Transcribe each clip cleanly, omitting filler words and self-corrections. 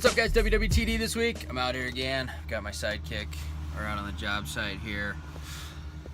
What's up, guys? WWTD this week. I'm out here again. Got my sidekick. We're out on the job site here.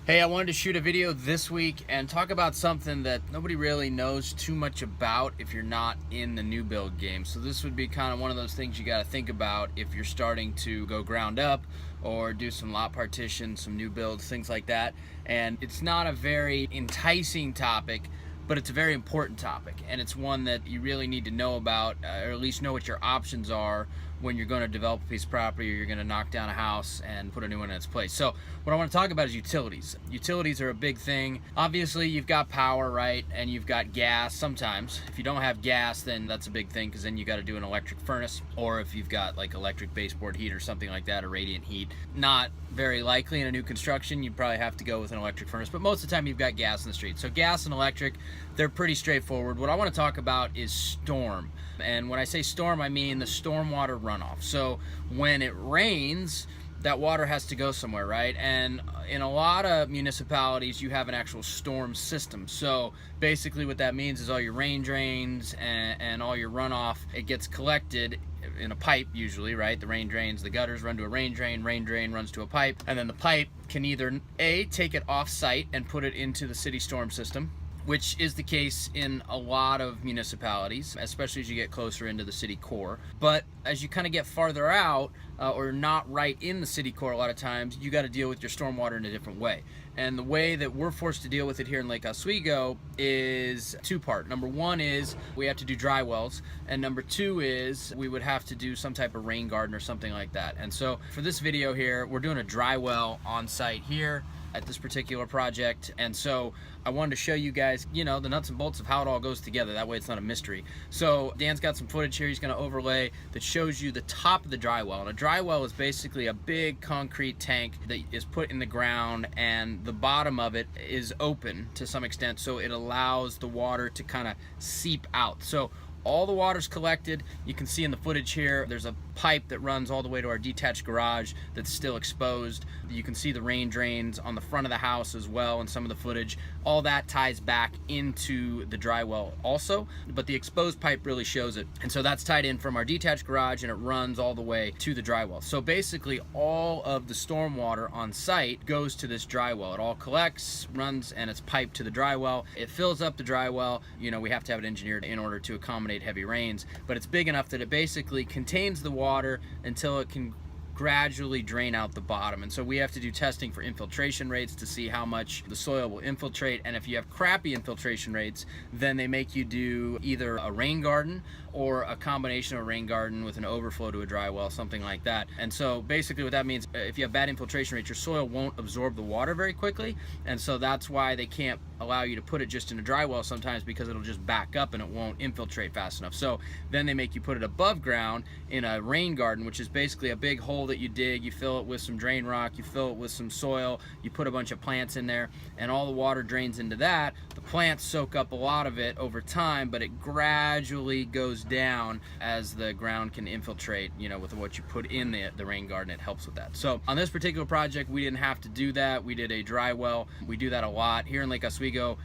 Hey, I wanted to shoot a video this week and talk about something that nobody really knows too much about if you're not in the new build game. So this would be kind of one of those things you got to think about if you're starting to go ground up or do some lot partition, some new builds, things like that. And it's not a very enticing topic, but it's a very important topic, and it's one that you really need to know about, or at least know what your options are when you're going to develop a piece of property or you're going to knock down a house and put a new one in its place. So what I want to talk about is utilities. Utilities are a big thing. Obviously, you've got power, right? And you've got gas sometimes. If you don't have gas, then that's a big thing, because then you got to do an electric furnace, or if you've got like electric baseboard heat or something like that, or radiant heat. Not very likely in a new construction. You'd probably have to go with an electric furnace, but most of the time you've got gas in the street. So gas and electric, they're pretty straightforward. What I want to talk about is storm. And when I say storm, I mean the stormwater runoff. So when it rains, that water has to go somewhere, right? And in a lot of municipalities, you have an actual storm system. So basically what that means is all your rain drains and all your runoff, it gets collected in a pipe usually, right? The rain drains, the gutters run to a rain drain runs to a pipe, and then the pipe can either A, take it off site and put it into the city storm system, which is the case in a lot of municipalities, especially as you get closer into the city core. But as you kind of get farther out, or not right in the city core, a lot of times you got to deal with your stormwater in a different way. And the way that we're forced to deal with it here in Lake Oswego is two-part. Number one is we have to do dry wells, and number two is we would have to do some type of rain garden or something like that. And so for this video here, we're doing a dry well on site here at this particular project, and so I wanted to show you guys, you know, the nuts and bolts of how it all goes together. That way it's not a mystery. So Dan's got some footage here he's going to overlay that shows you the top of the dry well. And a dry well is basically a big concrete tank that is put in the ground, and the bottom of it is open to some extent, so it allows the water to kind of seep out. So all the water's collected. You can see in the footage here, there's a pipe that runs all the way to our detached garage that's still exposed. You can see the rain drains on the front of the house as well in some of the footage. All that ties back into the dry well also, but the exposed pipe really shows it. And so that's tied in from our detached garage, and it runs all the way to the dry well. So basically all of the storm water on site goes to this dry well. It all collects, runs, and it's piped to the dry well. It fills up the dry well. You know, we have to have it engineered in order to accommodate heavy rains, but it's big enough that it basically contains the water until it can gradually drain out the bottom. And so we have to do testing for infiltration rates to see how much the soil will infiltrate. And if you have crappy infiltration rates, then they make you do either a rain garden or a combination of a rain garden with an overflow to a dry well, something like that. And so basically what that means, if you have bad infiltration rates, your soil won't absorb the water very quickly. And so that's why they can't allow you to put it just in a dry well sometimes, because it'll just back up and it won't infiltrate fast enough. So then they make you put it above ground in a rain garden, which is basically a big hole that you dig, you fill it with some drain rock, you fill it with some soil, you put a bunch of plants in there, and all the water drains into that. The plants soak up a lot of it over time, but it gradually goes down as the ground can infiltrate, you know, with what you put in the rain garden. It helps with that. So on this particular project, we didn't have to do that. We did a dry well. We do that a lot here in Lake Oswego.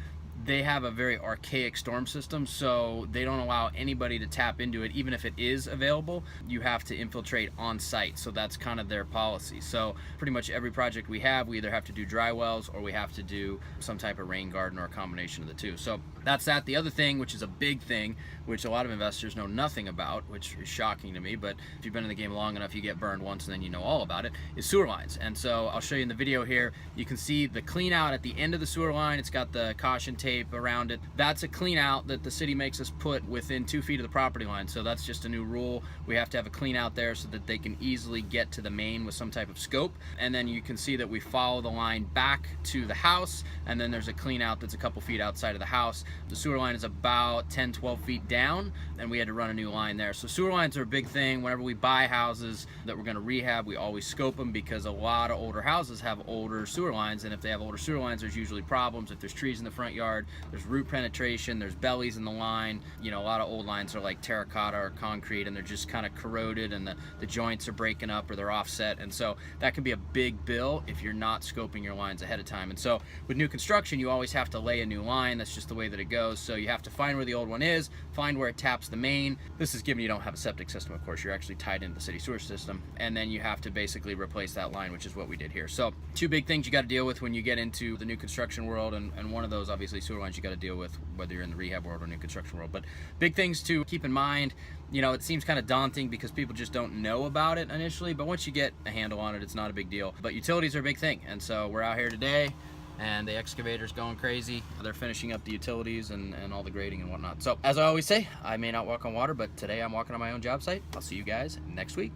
They have a very archaic storm system, so they don't allow anybody to tap into it. Even if it is available, you have to infiltrate on site. So that's kind of their policy. So pretty much every project we have, we either have to do dry wells or we have to do some type of rain garden or a combination of the two. So that's that. The other thing, which is a big thing, which a lot of investors know nothing about, which is shocking to me, but if you've been in the game long enough, you get burned once and then you know all about it, is sewer lines. And so I'll show you in the video here. You can see the clean out at the end of the sewer line. It's got the caution tape around it. That's a clean out that the city makes us put within 2 feet of the property line. So that's just a new rule. We have to have a clean out there so that they can easily get to the main with some type of scope. And then you can see that we follow the line back to the house, and then there's a clean out that's a couple feet outside of the house. The sewer line is about 10-12 feet down, and we had to run a new line there. So sewer lines are a big thing. Whenever we buy houses that we're going to rehab, we always scope them, because a lot of older houses have older sewer lines, and if they have older sewer lines, there's usually problems. If there's trees in the front yard, hard. There's root penetration, there's bellies in the line. You know, a lot of old lines are like terracotta or concrete, and they're just kind of corroded, and the joints are breaking up or they're offset, and so that can be a big bill if you're not scoping your lines ahead of time. And so with new construction, you always have to lay a new line. That's just the way that it goes. So you have to find where the old one is, find where it taps the main. This is given you don't have a septic system, of course. You're actually tied into the city sewer system, and then you have to basically replace that line, which is what we did here. So two big things you got to deal with when you get into the new construction world, and one of those obviously sewer lines you got to deal with whether you're in the rehab world or new construction world. But big things to keep in mind. You know, it seems kind of daunting because people just don't know about it initially, but once you get a handle on it, it's not a big deal. But utilities are a big thing, and so we're out here today, and the excavator's going crazy. They're finishing up the utilities and all the grading and whatnot. So as I always say, I may not walk on water, but today I'm walking on my own job site. I'll see you guys next week.